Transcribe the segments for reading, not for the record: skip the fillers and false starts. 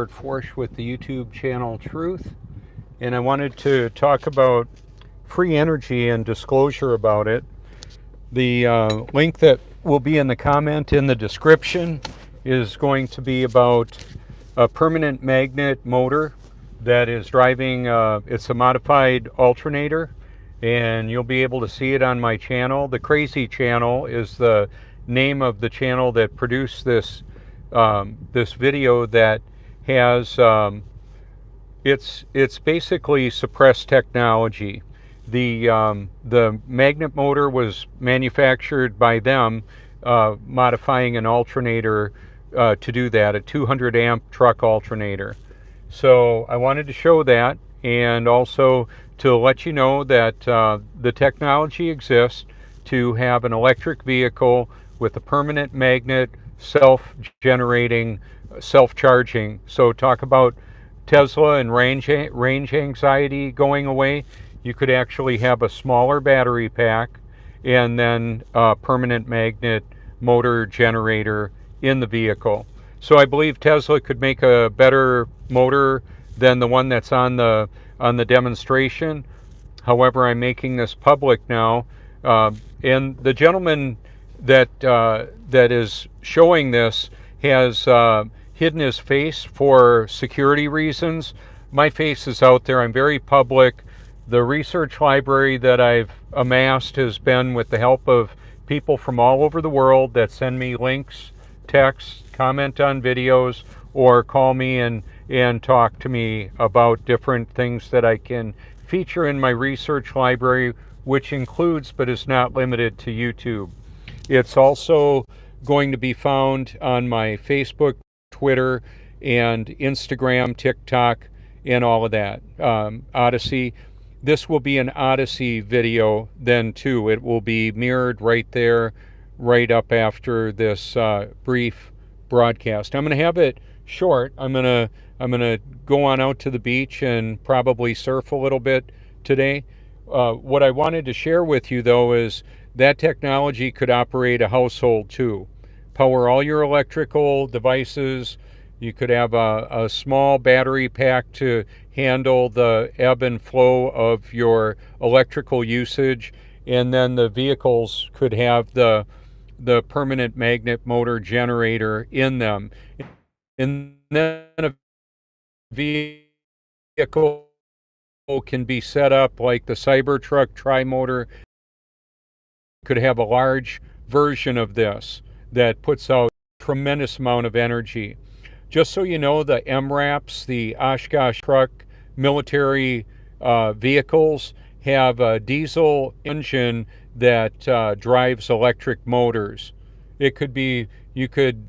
Forsh with the YouTube channel Truth, and I wanted to talk about free energy and disclosure about it. The link that will be in the comment in the description is going to be about a permanent magnet motor that is driving, it's a modified alternator, and you'll be able to see it on my channel. The Crazy Channel is the name of the channel that produced this this video that has it's basically suppressed technology. The magnet motor was manufactured by them, modifying an alternator to do that, a 200 amp truck alternator. So I wanted to show that, and also to let you know that the technology exists to have an electric vehicle with a permanent magnet, self-generating, self-charging. So talk about Tesla and range anxiety going away. You could actually have a smaller battery pack and then a permanent magnet motor generator in the vehicle. So I believe Tesla could make a better motor than the one that's on the demonstration. However, I'm making this public now, and the gentleman that is showing this has hidden his face for security reasons. My face is out there. I'm very public. The research library that I've amassed has been with the help of people from all over the world that send me links, texts, comment on videos, or call me and talk to me about different things that I can feature in my research library, which includes but is not limited to YouTube. It's also going to be found on my Facebook, Twitter, and Instagram, TikTok, and all of that. Odyssey. This will be an Odyssey video then too. It will be mirrored right there, right up after this brief broadcast. I'm going to have it short. I'm going to go on out to the beach and probably surf a little bit today. What I wanted to share with you though is that technology could operate a household too. Power all your electrical devices. You could have a small battery pack to handle the ebb and flow of your electrical usage, and then the vehicles could have the permanent magnet motor generator in them. And then a vehicle can be set up like the Cybertruck tri-motor. Could have a large version of this that puts out a tremendous amount of energy. Just so you know, the MRAPs, the Oshkosh truck military vehicles, have a diesel engine that drives electric motors. It could be, you could,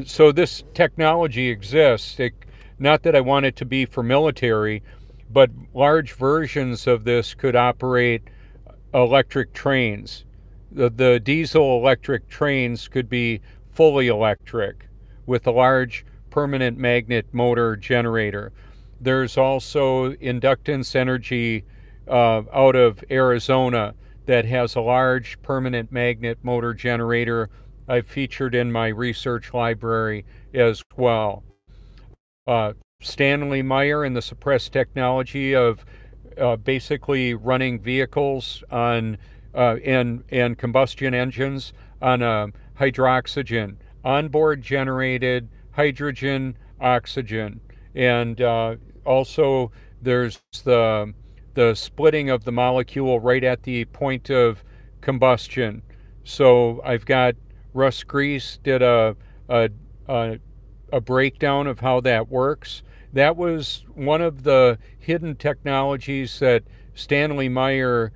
so this technology exists. Not that I want it to be for military, but large versions of this could operate electric trains. The diesel electric trains could be fully electric with a large permanent magnet motor generator. There's also inductance energy out of Arizona that has a large permanent magnet motor generator I've featured in my research library as well. Stanley Meyer and the suppressed technology of basically running vehicles on and combustion engines on hydroxygen, onboard generated hydrogen, oxygen, and also there's the splitting of the molecule right at the point of combustion. So I've got Russ Grease did a breakdown of how that works. That was one of the hidden technologies that Stanley Meyer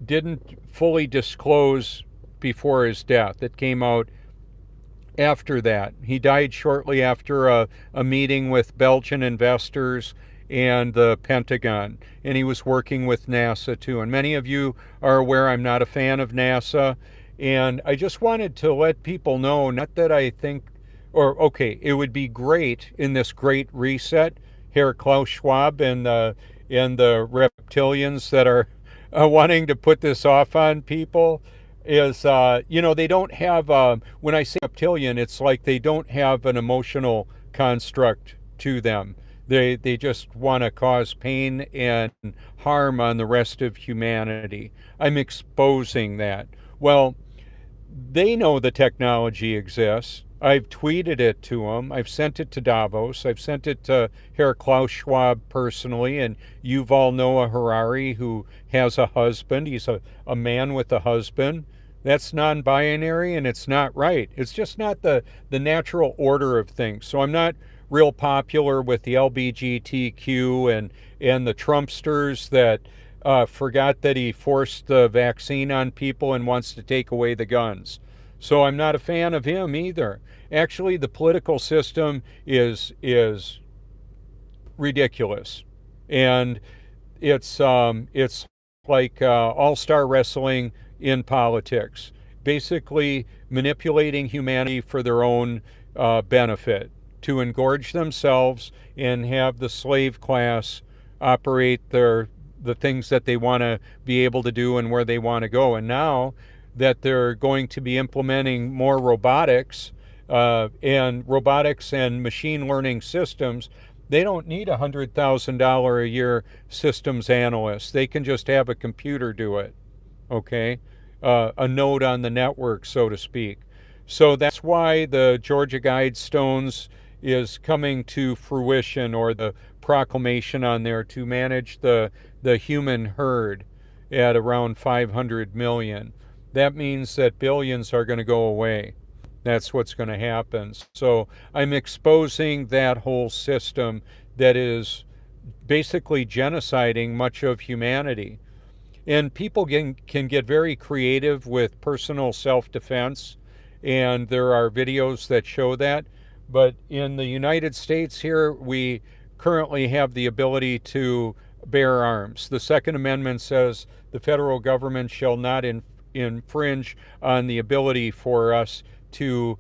didn't fully disclose before his death. It came out after that. He died shortly after a meeting with Belgian investors and the Pentagon, and he was working with NASA too. And many of you are aware I'm not a fan of NASA, and I just wanted to let people know, not that I think, or okay, it would be great in this great reset, Herr Klaus Schwab and the reptilians that are wanting to put this off on people, is, they don't have, when I say reptilian, it's like they don't have an emotional construct to them. They just want to cause pain and harm on the rest of humanity. I'm exposing that. Well, they know the technology exists. I've tweeted it to them. I've sent it to Davos. I've sent it to Herr Klaus Schwab personally and Yuval Noah Harari, who has a husband. He's a man with a husband. That's non-binary and it's not right. It's just not the natural order of things. So I'm not real popular with the LGBTQ and the Trumpsters that forgot that he forced the vaccine on people and wants to take away the guns. So I'm not a fan of him either. Actually, the political system is ridiculous, and it's like all-star wrestling in politics, basically manipulating humanity for their own benefit, to engorge themselves and have the slave class operate the things that they want to be able to do and where they want to go. And now that they're going to be implementing more robotics and machine learning systems, they don't need a $100,000 a year systems analyst. They can just have a computer do it, okay? A node on the network, so to speak. So that's why the Georgia Guidestones is coming to fruition, or the proclamation on there to manage the human herd at around 500 million. That means that billions are going to go away. That's what's going to happen. So I'm exposing that whole system that is basically genociding much of humanity. And people can get very creative with personal self-defense, and there are videos that show that. But in the United States here, we currently have the ability to bear arms. The Second Amendment says the federal government shall not infringe on the ability for us to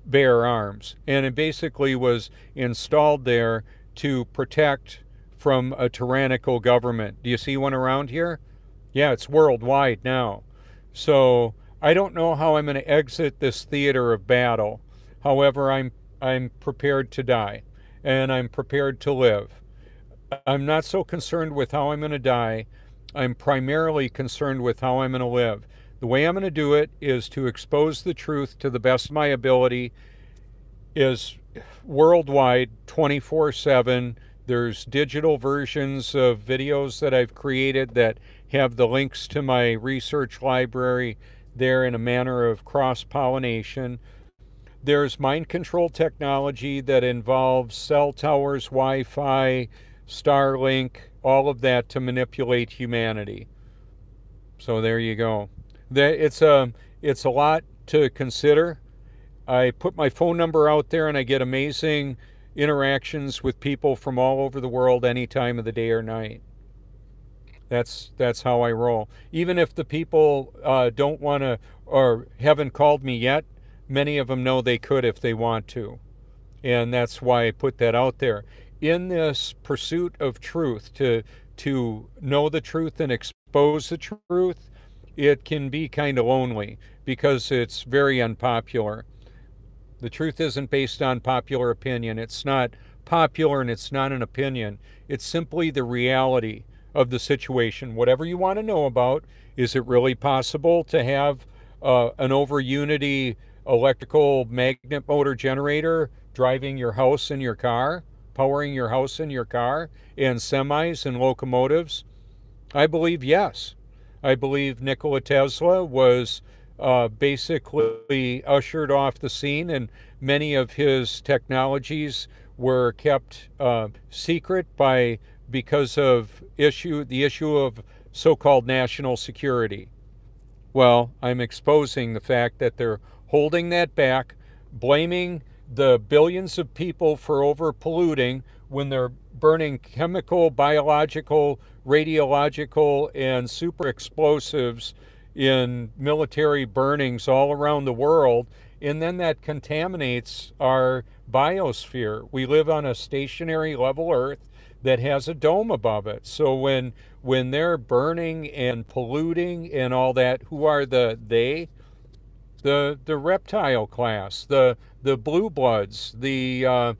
bear arms. And it basically was installed there to protect from a tyrannical government. Do you see one around here? Yeah, it's worldwide now. So I don't know how I'm going to exit this theater of battle. However, I'm prepared to die, and I'm prepared to live. I'm not so concerned with how I'm going to die. I'm primarily concerned with how I'm going to live. The way I'm going to do it is to expose the truth to the best of my ability, is worldwide, 24/7. There's digital versions of videos that I've created that have the links to my research library there in a manner of cross-pollination. There's mind control technology that involves cell towers, Wi-Fi, Starlink, all of that to manipulate humanity. So there you go. It's a lot to consider. I put my phone number out there and I get amazing interactions with people from all over the world any time of the day or night. That's how I roll. Even if the people don't want to or haven't called me yet, many of them know they could if they want to. And that's why I put that out there. In this pursuit of truth, to know the truth and expose the truth, it can be kind of lonely because it's very unpopular. The truth isn't based on popular opinion. It's not popular and it's not an opinion. It's simply the reality of the situation. Whatever you want to know about, is it really possible to have an over unity electrical magnet motor generator driving your house and your car, powering your house and your car, and semis and locomotives? I believe yes. I believe Nikola Tesla was basically ushered off the scene, and many of his technologies were kept secret because of the issue of so-called national security. Well, I'm exposing the fact that they're holding that back, blaming the billions of people for over polluting when they're burning chemical, biological, radiological, and super explosives in military burnings all around the world. And then that contaminates our biosphere. We live on a stationary level Earth that has a dome above it. So when they're burning and polluting and all that, who are they? The reptile class, the blue bloods, the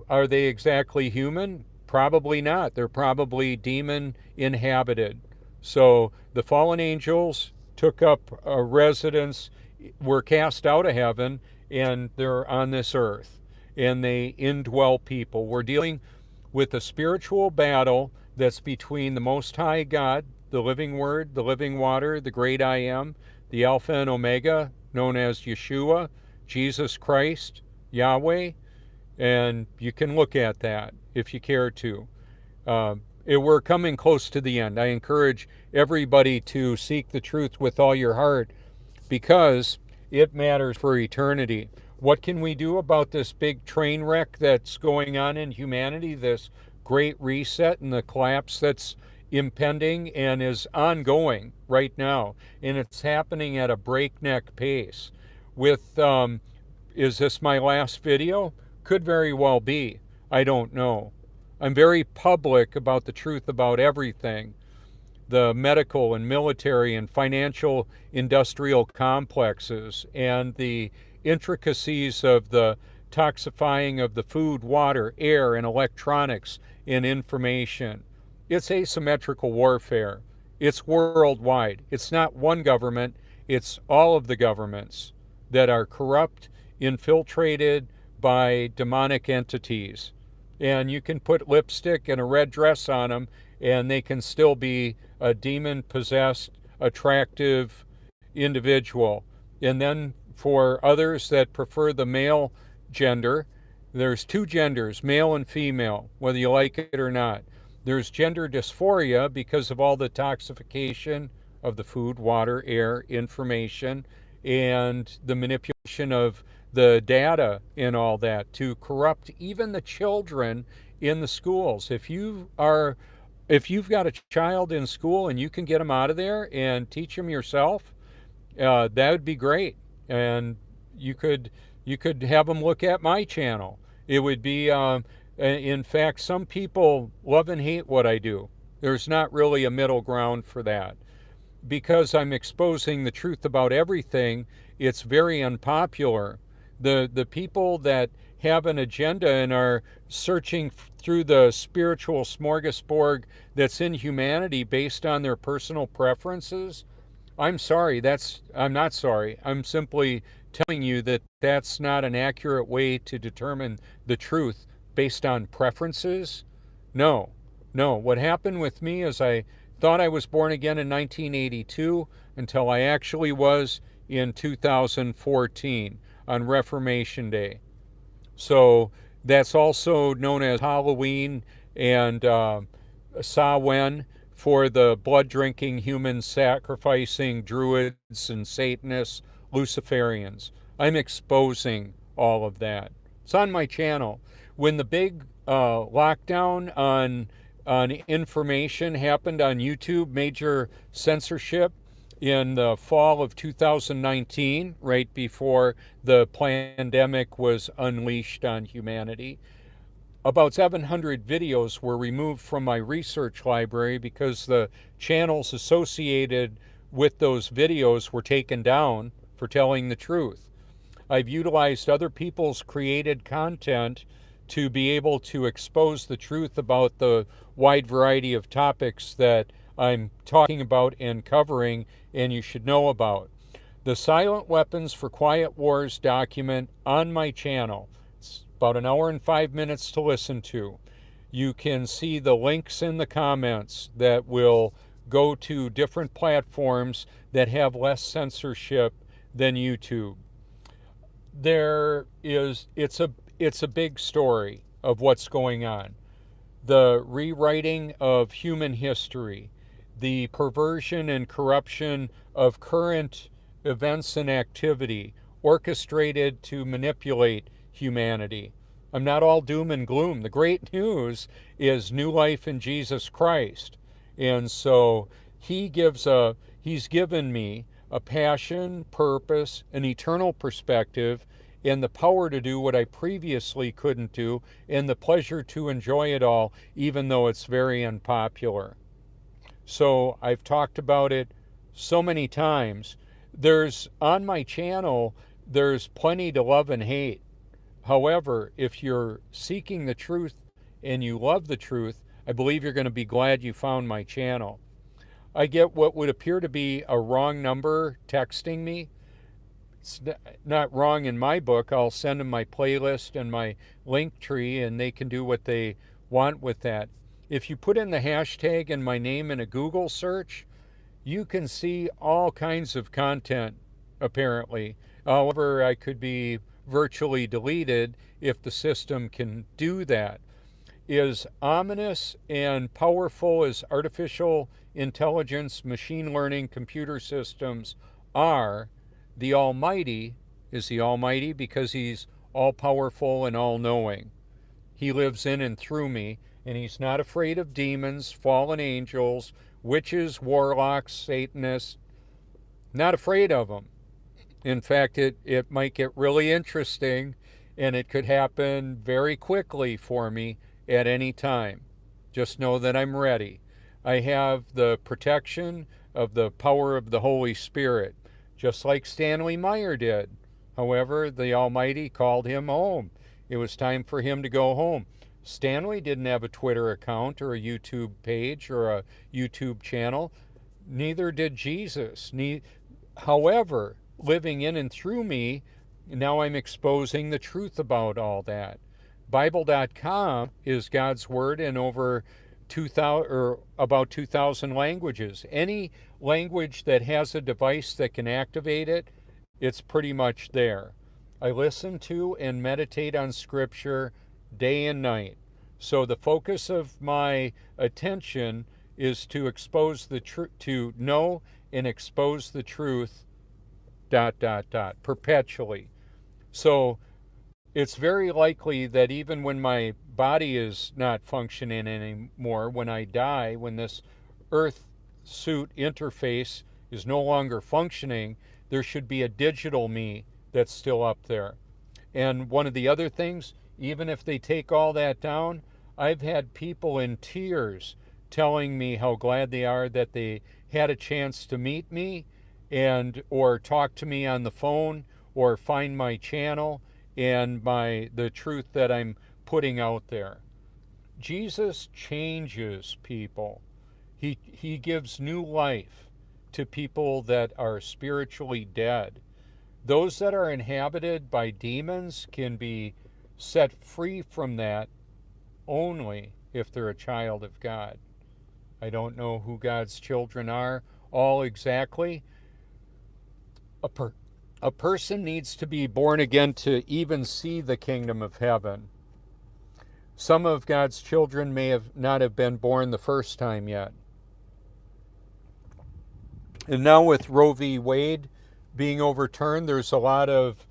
Are they exactly human? Probably not. They're probably demon inhabited. So the fallen angels took up a residence, were cast out of heaven, and they're on this earth. And they indwell people. We're dealing with a spiritual battle that's between the Most High God, the living Word, the living water, the great I Am, the Alpha and Omega, known as Yeshua, Jesus Christ, Yahweh, and you can look at that if you care to. We're coming close to the end. I encourage everybody to seek the truth with all your heart because it matters for eternity. What can we do about this big train wreck that's going on in humanity, this great reset and the collapse that's impending and is ongoing right now? And it's happening at a breakneck pace. Is this my last video? Could very well be. I don't know. I'm very public about the truth about everything. The medical and military and financial industrial complexes and the intricacies of the toxifying of the food, water, air, and electronics and information. It's asymmetrical warfare. It's worldwide. It's not one government, it's all of the governments that are corrupt, infiltrated by demonic entities. And you can put lipstick and a red dress on them, and they can still be a demon possessed, attractive individual. And then for others that prefer the male gender, there's two genders, male and female, whether you like it or not. There's gender dysphoria because of all the toxification of the food, water, air, information, and the manipulation of the data and all that to corrupt even the children in the schools. If you've got a child in school and you can get them out of there and teach them yourself, that would be great. And you could have them look at my channel. It would be, in fact, some people love and hate what I do. There's not really a middle ground for that. Because I'm exposing the truth about everything, it's very unpopular. The people that have an agenda and are searching through the spiritual smorgasbord that's in humanity based on their personal preferences, I'm not sorry. I'm simply telling you that that's not an accurate way to determine the truth based on preferences. No. What happened with me is I thought I was born again in 1982 until I actually was in 2014 on Reformation Day. So that's also known as Halloween and Samhain for the blood-drinking, human-sacrificing Druids and Satanists, Luciferians. I'm exposing all of that. It's on my channel. When the big lockdown on information happened on YouTube, major censorship in the fall of 2019, right before the pandemic was unleashed on humanity. About 700 videos were removed from my research library because the channels associated with those videos were taken down for telling the truth. I've utilized other people's created content to be able to expose the truth about the wide variety of topics that I'm talking about and covering and you should know about. The Silent Weapons for Quiet Wars document on my channel. It's about an hour and 5 minutes to listen to. You can see the links in the comments that will go to different platforms that have less censorship than YouTube. It's a big story of what's going on. The rewriting of human history, the perversion and corruption of current events and activity orchestrated to manipulate humanity. I'm not all doom and gloom. The great news is new life in Jesus Christ. And so he's given me a passion, purpose, an eternal perspective, and the power to do what I previously couldn't do, and the pleasure to enjoy it all, even though it's very unpopular. So I've talked about it so many times. On my channel, there's plenty to love and hate. However, if you're seeking the truth and you love the truth, I believe you're going to be glad you found my channel. I get what would appear to be a wrong number texting me. It's not wrong in my book. I'll send them my playlist and my link tree, and they can do what they want with that. If you put in the hashtag and my name in a Google search, you can see all kinds of content, apparently. However, I could be virtually deleted if the system can do that. As ominous and powerful as artificial intelligence, machine learning, computer systems are, the Almighty is the Almighty because He's all powerful and all knowing. He lives in and through me, and He's not afraid of demons, fallen angels, witches, warlocks, Satanists. Not afraid of them. In fact, it might get really interesting, and it could happen very quickly for me at any time. Just know that I'm ready. I have the protection of the power of the Holy Spirit, just like Stanley Meyer did. However, the Almighty called him home. It was time for him to go home. Stanley didn't have a Twitter account or a YouTube page or a YouTube channel. Neither did Jesus. However, living in and through me, now I'm exposing the truth about all that. Bible.com is God's Word in over 2,000 or about 2,000 languages. Any language that has a device that can activate it, it's pretty much there. I listen to and meditate on Scripture day and night. So the focus of my attention is to expose the truth, to know and expose the truth, perpetually. So it's very likely that even when my body is not functioning anymore, when I die, when this earth suit interface is no longer functioning, there should be a digital me that's still up there. And one of the other things, even if they take all that down, I've had people in tears telling me how glad they are that they had a chance to meet me and or talk to me on the phone or find my channel and the truth that I'm putting out there. Jesus changes people. He gives new life to people that are spiritually dead. Those that are inhabited by demons can be set free from that only if they're a child of God. I don't know who God's children are all exactly. A person needs to be born again to even see the kingdom of heaven. Some of God's children may not have been born the first time yet. And now with Roe v. Wade being overturned, there's a lot of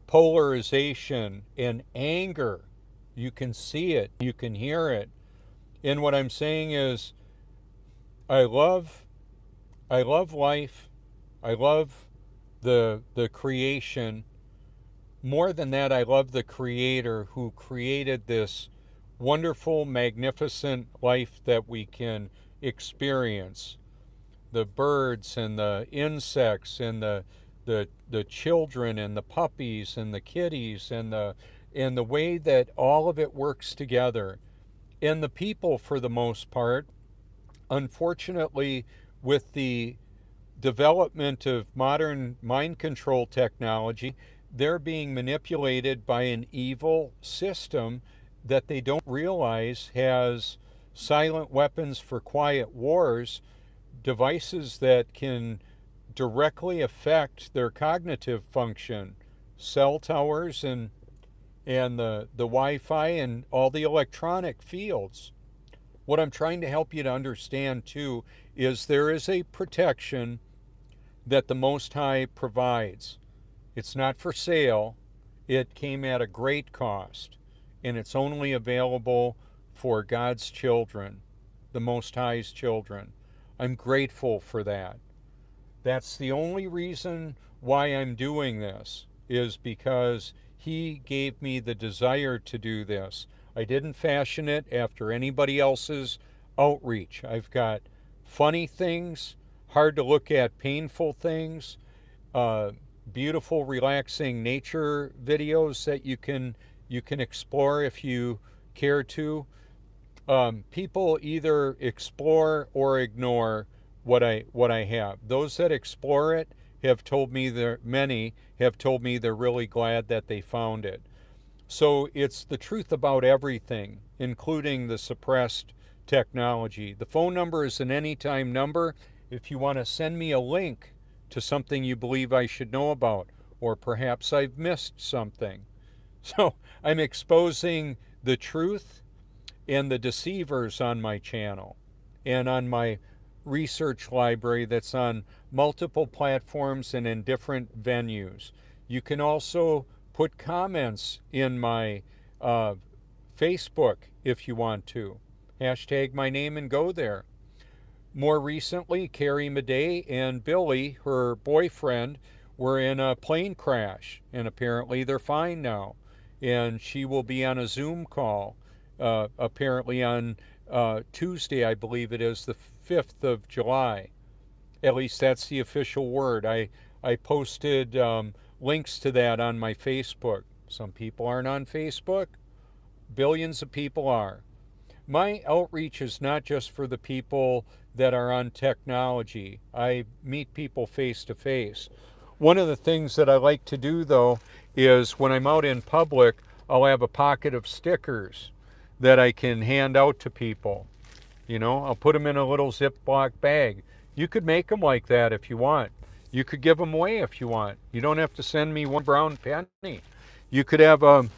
polarization and anger. You can see it, you can hear it. And what I'm saying is, I love life. I love the creation. More than that, I love the Creator who created this wonderful, magnificent life that we can experience. The birds and the insects and the children and the puppies and the kitties and the way that all of it works together. And the people, for the most part, unfortunately, with the development of modern mind control technology, they're being manipulated by an evil system that they don't realize has silent weapons for quiet wars, devices that can directly affect their cognitive function, cell towers and the Wi-Fi and all the electronic fields. What I'm trying to help you to understand too is there is a protection that the Most High provides. It's not for sale. It came at a great cost, and it's only available for God's children, the Most High's children. I'm grateful for that. That's the only reason why I'm doing this, is because He gave me the desire to do this. I didn't fashion it after anybody else's outreach. I've got funny things, hard to look at painful things, beautiful relaxing nature videos that you can You can explore if you care to. People either explore or ignore what I have. Those that explore it have told me many have told me they're really glad that they found it. So it's the truth about everything, including the suppressed technology. The phone number is an anytime number. If you want to send me a link to something you believe I should know about, or perhaps I've missed something. So I'm exposing the truth and the deceivers on my channel and on my research library that's on multiple platforms and in different venues. You can also put comments in my Facebook if you want to. Hashtag my name and go there. More recently, Carrie Madej and Billy, her boyfriend, were in a plane crash, and apparently they're fine now. And she will be on a Zoom call, apparently on Tuesday, I believe it is, the 5th of July. At least that's the official word. I posted links to that on my Facebook. Some people aren't on Facebook. Billions of people are. My outreach is not just for the people that are on technology. I meet people face to face. One of the things that I like to do, though, is when I'm out in public, I'll have a pocket of stickers that I can hand out to people. I'll put them in a little Ziploc bag. You could make them like that if you want. You could give them away if you want. You don't have to send me one brown penny. You could have a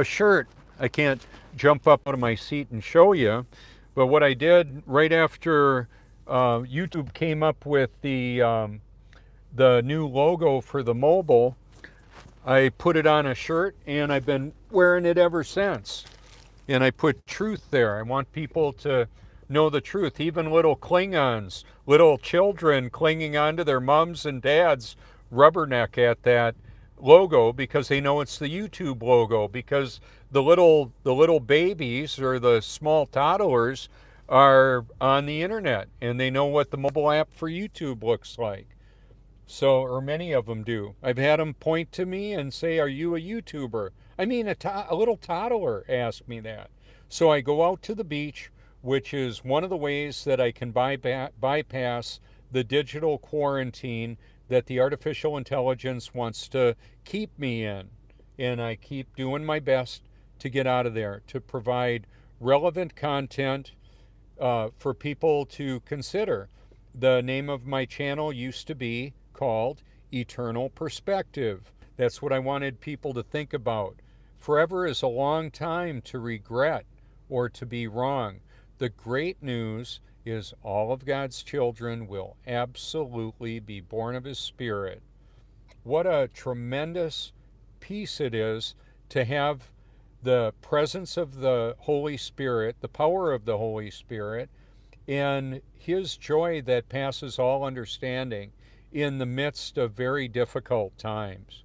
shirt. I can't jump up out of my seat and show you, but what I did right after YouTube came up with the new logo for the mobile, I put it on a shirt and I've been wearing it ever since. And I put truth there. I want people to know the truth. Even little Klingons, little children clinging onto their mums and dads' rubberneck at that logo because they know it's the YouTube logo, because the little babies or the small toddlers are on the internet and they know what the mobile app for YouTube looks like. So, or many of them do. I've had them point to me and say, "Are you a YouTuber?" I mean, a little toddler asked me that. So I go out to the beach, which is one of the ways that I can bypass the digital quarantine that the artificial intelligence wants to keep me in. And I keep doing my best to get out of there, to provide relevant content for people to consider. The name of my channel used to be called Eternal Perspective. That's what I wanted people to think about. Forever is a long time to regret or to be wrong. The great news is all of God's children will absolutely be born of His Spirit. What a tremendous peace it is to have the presence of the Holy Spirit, the power of the Holy Spirit, and His joy that passes all understanding in the midst of very difficult times.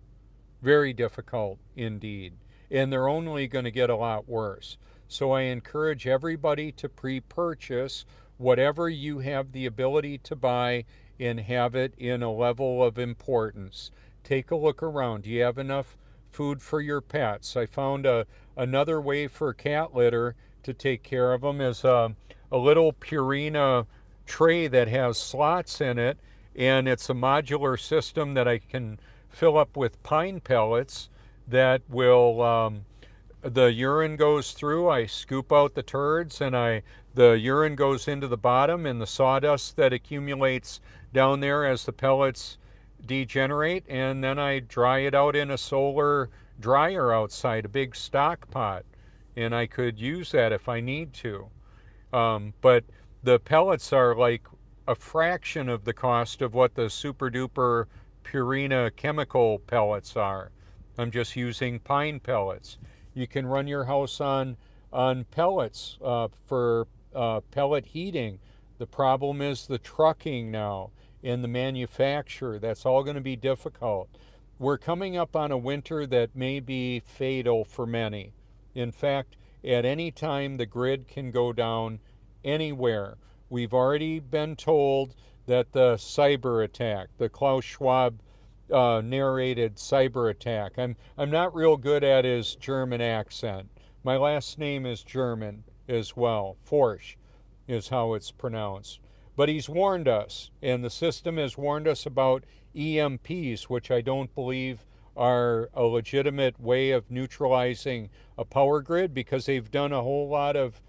Very difficult indeed. And they're only going to get a lot worse. So I encourage everybody to pre-purchase whatever you have the ability to buy and have it in a level of importance. Take a look around. Do you have enough food for your pets? I found another way for cat litter to take care of them is a little Purina tray that has slots in it, and it's a modular system that I can fill up with pine pellets that will, the urine goes through, I scoop out the turds, and the urine goes into the bottom, and the sawdust that accumulates down there as the pellets degenerate, and then I dry it out in a solar dryer outside, a big stock pot, and I could use that if I need to. But the pellets are like a fraction of the cost of what the super duper Purina chemical pellets are. I'm just using pine pellets. You can run your house on pellets for pellet heating. The problem is the trucking now and the manufacture. That's all going to be difficult. We're coming up on a winter that may be fatal for many. In fact, at any time the grid can go down anywhere. We've already been told that the cyber attack, the Klaus Schwab narrated cyber attack. I'm not real good at his German accent. My last name is German as well. Forsch is how it's pronounced. But he's warned us, and the system has warned us about EMPs, which I don't believe are a legitimate way of neutralizing a power grid, because they've done a whole lot of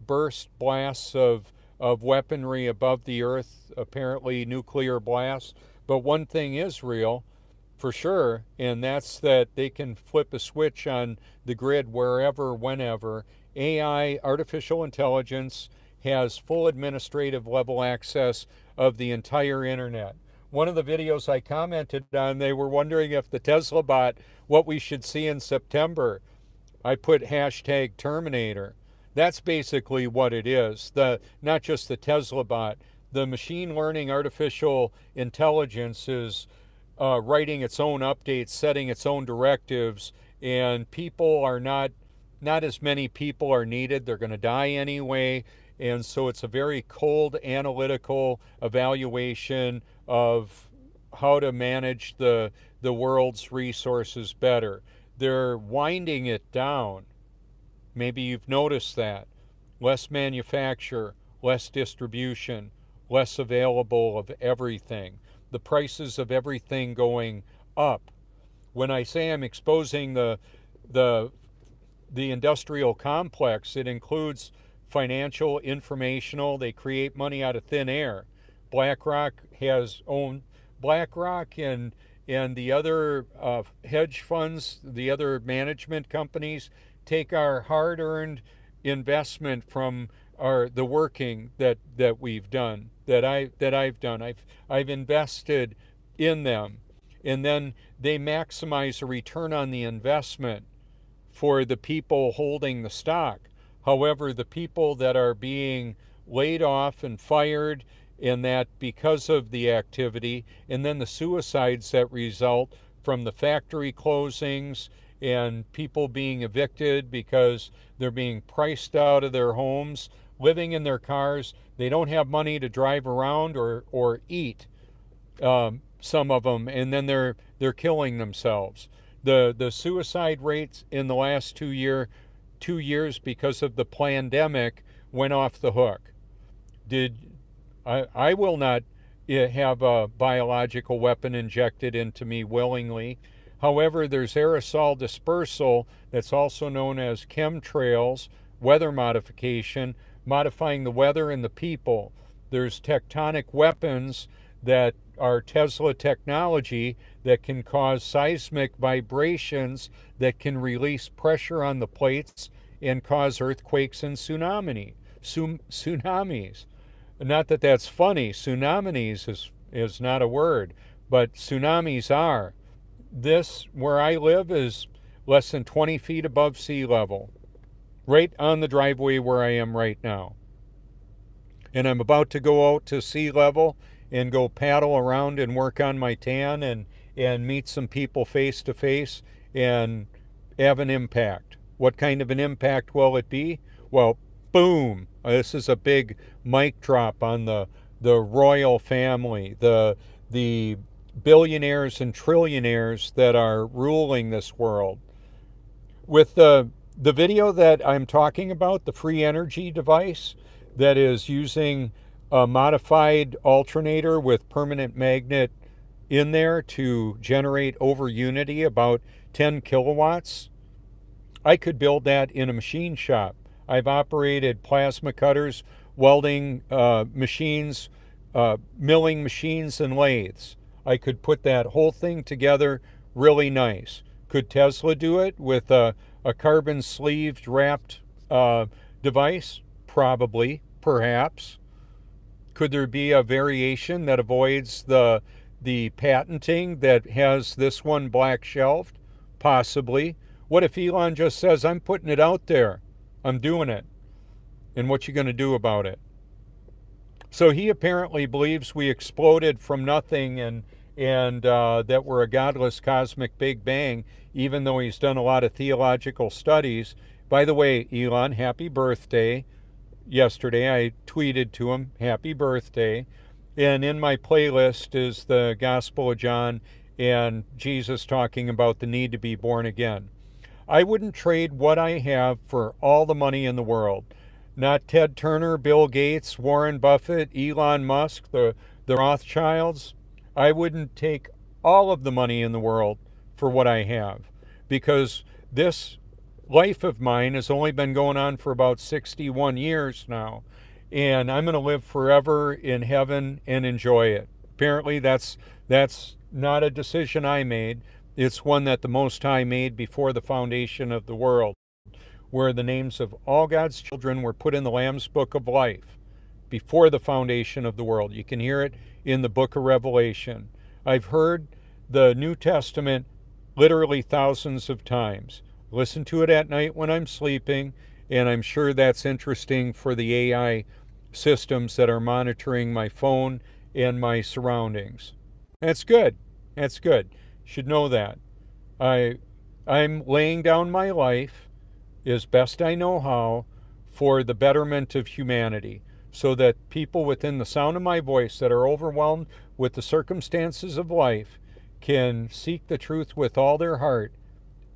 burst blasts of weaponry above the earth, apparently nuclear blasts. But one thing is real for sure, and that's that they can flip a switch on the grid wherever, whenever. AI, artificial intelligence, has full administrative level access of the entire internet. One of the videos I commented on, they were wondering if the Tesla bot, what we should see in September. I put hashtag Terminator. That's basically what it is. Not just the Tesla bot. The machine learning artificial intelligence is writing its own updates, setting its own directives, and people are not as many people are needed. They're going to die anyway. And so it's a very cold analytical evaluation of how to manage the world's resources better. They're winding it down. Maybe you've noticed that. Less manufacture, less distribution, less available of everything. The prices of everything going up. When I say I'm exposing the industrial complex, it includes financial, informational. They create money out of thin air. BlackRock has owned BlackRock and the other hedge funds, the other management companies take our hard-earned investment from the working that we've done, that I've done. I've invested in them, and then they maximize a return on the investment for the people holding the stock. However, the people that are being laid off and fired, and that because of the activity, and then the suicides that result from the factory closings and people being evicted because they're being priced out of their homes, living in their cars. They don't have money to drive around or eat, some of them, and then they're killing themselves. The suicide rates in the last 2 years because of the pandemic went off the hook. I will not have a biological weapon injected into me willingly. However, there's aerosol dispersal that's also known as chemtrails, weather modification, modifying the weather and the people. There's tectonic weapons that are Tesla technology that can cause seismic vibrations that can release pressure on the plates and cause earthquakes and tsunamis. Not that that's funny. Tsunamis is not a word, but tsunamis are. This, where I live, is less than 20 feet above sea level, right on the driveway where I am right now. And I'm about to go out to sea level and go paddle around and work on my tan and meet some people face to face and have an impact. What kind of an impact will it be? Well, boom. This is a big mic drop on the royal family, the billionaires and trillionaires that are ruling this world. With the video that I'm talking about, the free energy device that is using a modified alternator with permanent magnet in there to generate over unity about 10 kilowatts, I could build that in a machine shop. I've operated plasma cutters, welding machines, milling machines, and lathes. I could put that whole thing together really nice. Could Tesla do it with a carbon sleeved wrapped device? Probably, perhaps. Could there be a variation that avoids the patenting that has this one black shelved? Possibly. What if Elon just says, I'm putting it out there, I'm doing it, and what you going to do about it? So he apparently believes we exploded from nothing and that we're a godless cosmic Big Bang, even though he's done a lot of theological studies. By the way, Elon, happy birthday. Yesterday I tweeted to him, happy birthday. And in my playlist is the Gospel of John and Jesus talking about the need to be born again. I wouldn't trade what I have for all the money in the world. Not Ted Turner, Bill Gates, Warren Buffett, Elon Musk, the Rothschilds. I wouldn't take all of the money in the world for what I have, because this life of mine has only been going on for about 61 years now, and I'm going to live forever in heaven and enjoy it. Apparently that's not a decision I made. It's one that the Most High made before the foundation of the world, where the names of all God's children were put in the Lamb's Book of Life before the foundation of the world. You can hear it in the book of Revelation. I've heard the New Testament literally thousands of times. Listen to it at night when I'm sleeping, and I'm sure that's interesting for the AI systems that are monitoring my phone and my surroundings. That's good. That's good. Should know that. I'm laying down my life as best I know how for the betterment of humanity, so that people within the sound of my voice that are overwhelmed with the circumstances of life can seek the truth with all their heart,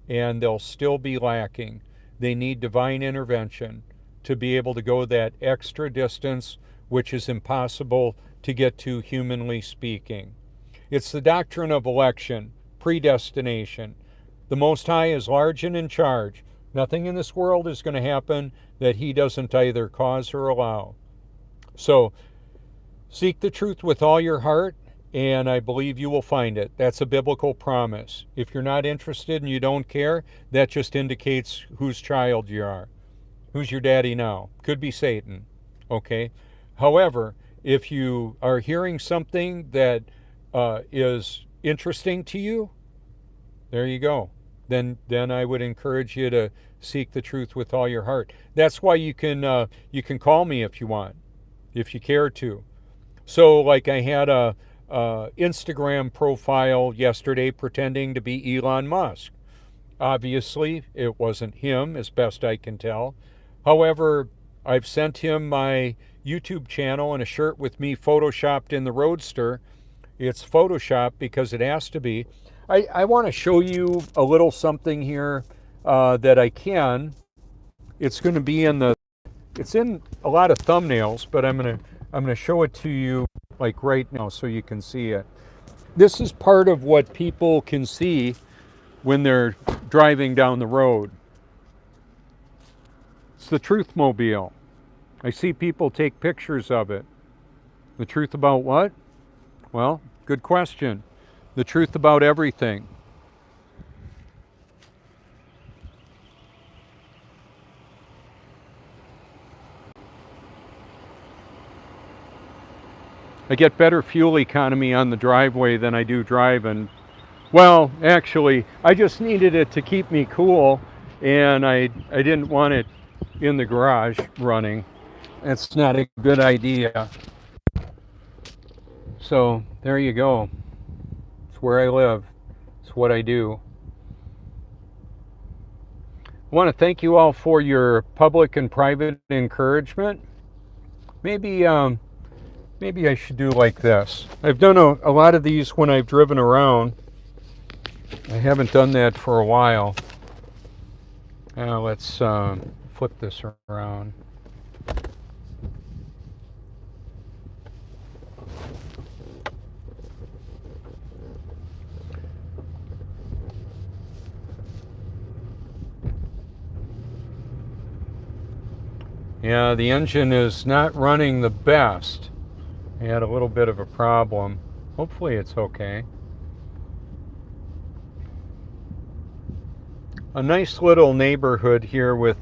and they'll still be lacking. They need divine intervention to be able to go that extra distance, which is impossible to get to humanly speaking. It's the doctrine of election, predestination. The Most High is large and in charge. Nothing in this world is going to happen that He doesn't either cause or allow. So, seek the truth with all your heart, and I believe you will find it. That's a biblical promise. If you're not interested and you don't care, that just indicates whose child you are. Who's your daddy now? Could be Satan. Okay? However, if you are hearing something that is interesting to you, there you go. Then I would encourage you to seek the truth with all your heart. That's why you can call me if you want, if you care to. So, like, I had a Instagram profile yesterday pretending to be Elon Musk. Obviously, it wasn't him, as best I can tell. However, I've sent him my YouTube channel and a shirt with me photoshopped in the Roadster. It's Photoshop because it has to be. I want to show you a little something here that I can. It's going to be it's in a lot of thumbnails, but I'm going to show it to you like right now so you can see it. This is part of what people can see when they're driving down the road. It's the Truthmobile. I see people take pictures of it. The truth about what? Well, good question. The truth about everything. I get better fuel economy on the driveway than I do driving. Well, actually, I just needed it to keep me cool, and I didn't want it in the garage running. That's not a good idea. So there you go. It's where I live. It's what I do. I want to thank you all for your public and private encouragement. Maybe I should do like this. I've done a lot of these when I've driven around. I haven't done that for a while. Let's flip this around. Yeah, the engine is not running the best. I had a little bit of a problem. Hopefully it's okay. A nice little neighborhood here with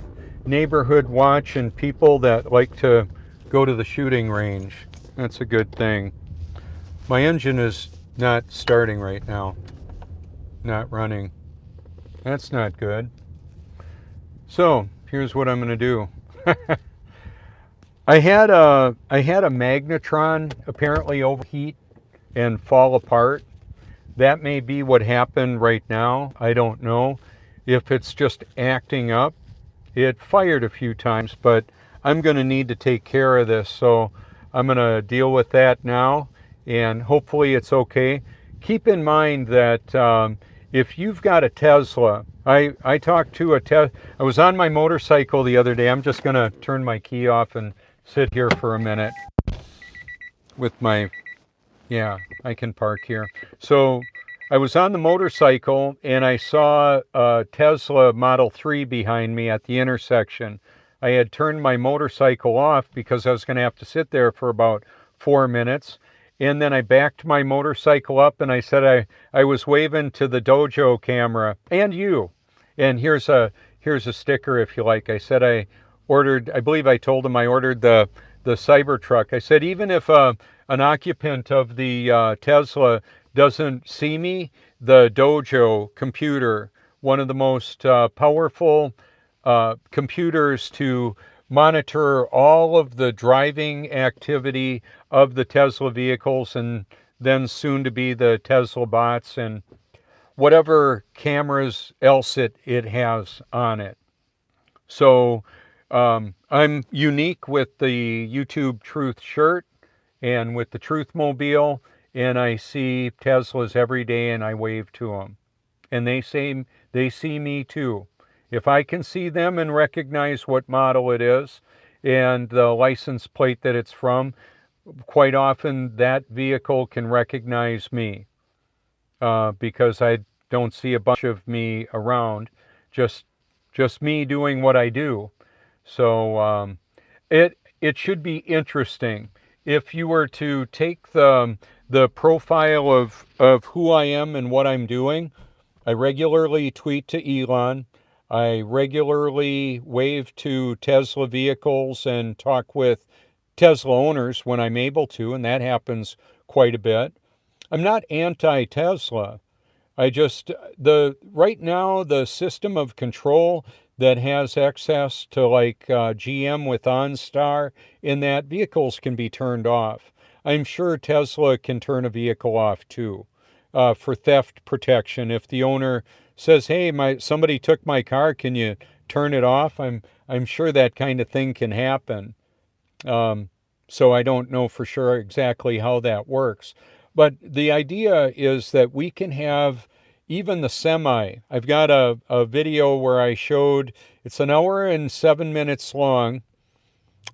neighborhood watch and people that like to go to the shooting range. That's a good thing. My engine is not starting right now. Not running. That's not good. So, here's what I'm going to do. I had a magnetron apparently overheat and fall apart. That may be what happened right now. I don't know if it's just acting up. It fired a few times, but I'm going to need to take care of this. So I'm going to deal with that now, and hopefully it's okay. keep in mind that if you've got a Tesla, I talked to I was on my motorcycle the other day. I'm just going to turn my key off and sit here for a minute with my, yeah, I can park here. So I was on the motorcycle and I saw a Tesla Model 3 behind me at the intersection. I had turned my motorcycle off because I was going to have to sit there for about 4 minutes. And then I backed my motorcycle up and I said I was waving to the dojo camera and you. And here's a sticker if you like. I said I believe I told him I ordered the Cybertruck. I said even if an occupant of the Tesla doesn't see me, the dojo computer, one of the most powerful computers to monitor all of the driving activity of the Tesla vehicles and then soon to be the Tesla bots and whatever cameras else it has on it. So I'm unique with the YouTube Truth shirt and with the Truth Mobile, and I see Teslas every day and I wave to them. And they say they see me too. If I can see them and recognize what model it is and the license plate that it's from, quite often that vehicle can recognize me because I don't see a bunch of me around, just me doing what I do. So it should be interesting if you were to take the profile of who I am and what I'm doing. I regularly tweet to Elon. I regularly wave to Tesla vehicles and talk with Tesla owners when I'm able to, and that happens quite a bit. I'm not anti-Tesla. Right now the system of control that has access to like GM with OnStar in that vehicles can be turned off. I'm sure Tesla can turn a vehicle off too for theft protection. If the owner says, "Hey, somebody took my car, can you turn it off?" I'm sure that kind of thing can happen. So I don't know for sure exactly how that works. But the idea is that we can have even the semi. I've got a video where I showed, it's an hour and 7 minutes long,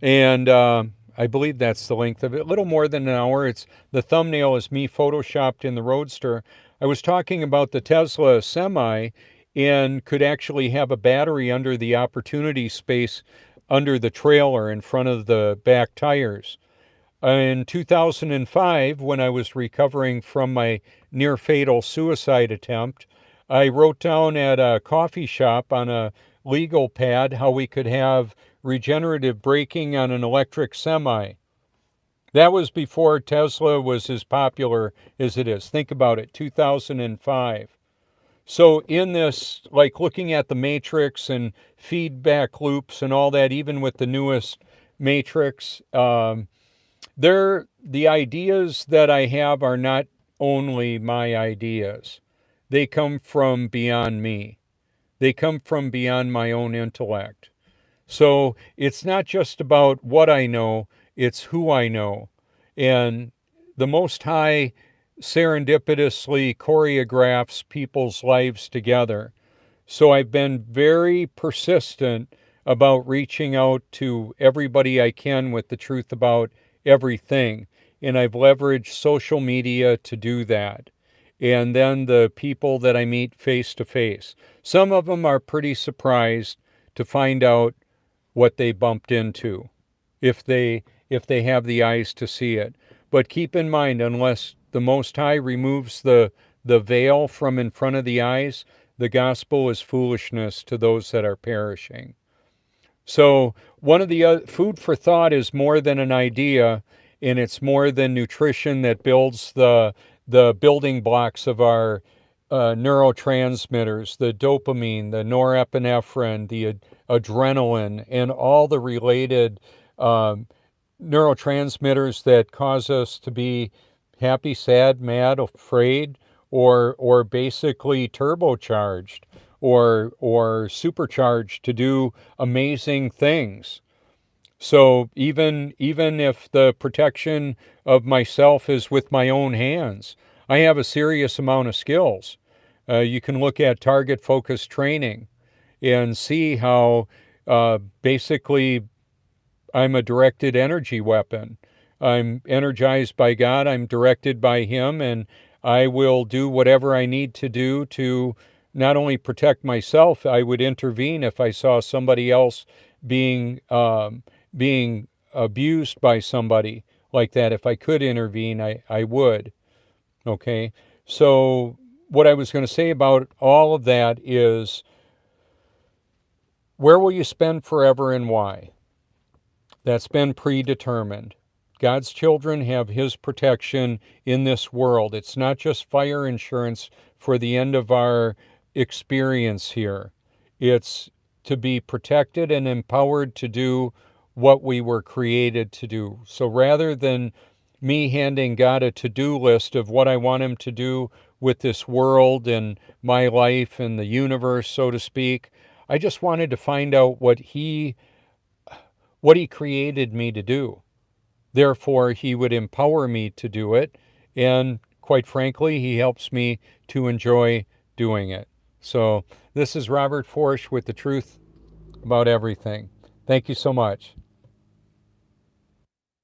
and I believe that's the length of it, a little more than an hour. The thumbnail is me photoshopped in the Roadster. I was talking about the Tesla Semi and could actually have a battery under the opportunity space under the trailer in front of the back tires. In 2005, when I was recovering from my near-fatal suicide attempt, I wrote down at a coffee shop on a legal pad how we could have regenerative braking on an electric semi. That was before Tesla was as popular as it is. Think about it, 2005. So in this, like looking at the matrix and feedback loops and all that, even with the newest matrix, the ideas that I have are not only my ideas. They come from beyond me. They come from beyond my own intellect. So it's not just about what I know, it's who I know. And the Most High serendipitously choreographs people's lives together. So I've been very persistent about reaching out to everybody I can with the truth about everything. And I've leveraged social media to do that. And then the people that I meet face to face. Some of them are pretty surprised to find out what they bumped into, if they have the eyes to see it. But keep in mind, unless the Most High removes the veil from in front of the eyes, the gospel is foolishness to those that are perishing. So one of the food for thought is more than an idea, and it's more than nutrition that builds the building blocks of our neurotransmitters, the dopamine, the norepinephrine, the adrenaline, and all the related neurotransmitters that cause us to be happy, sad, mad, afraid, or basically turbocharged or supercharged to do amazing things. So even if the protection of myself is with my own hands, I have a serious amount of skills. You can look at target focused training and see how basically I'm a directed energy weapon. I'm energized by God, I'm directed by Him, and I will do whatever I need to do to not only protect myself, I would intervene if I saw somebody else being abused by somebody like that. If I could intervene, I would. Okay? So, what I was going to say about all of that is, where will you spend forever and why? That's been predetermined. God's children have His protection in this world. It's not just fire insurance for the end of our experience here. It's to be protected and empowered to do what we were created to do. So rather than me handing God a to-do list of what I want Him to do with this world and my life and the universe, so to speak, I just wanted to find out what He created me to do. Therefore, He would empower me to do it. And quite frankly, He helps me to enjoy doing it. So this is Robert Forsch with the truth about everything. Thank you so much.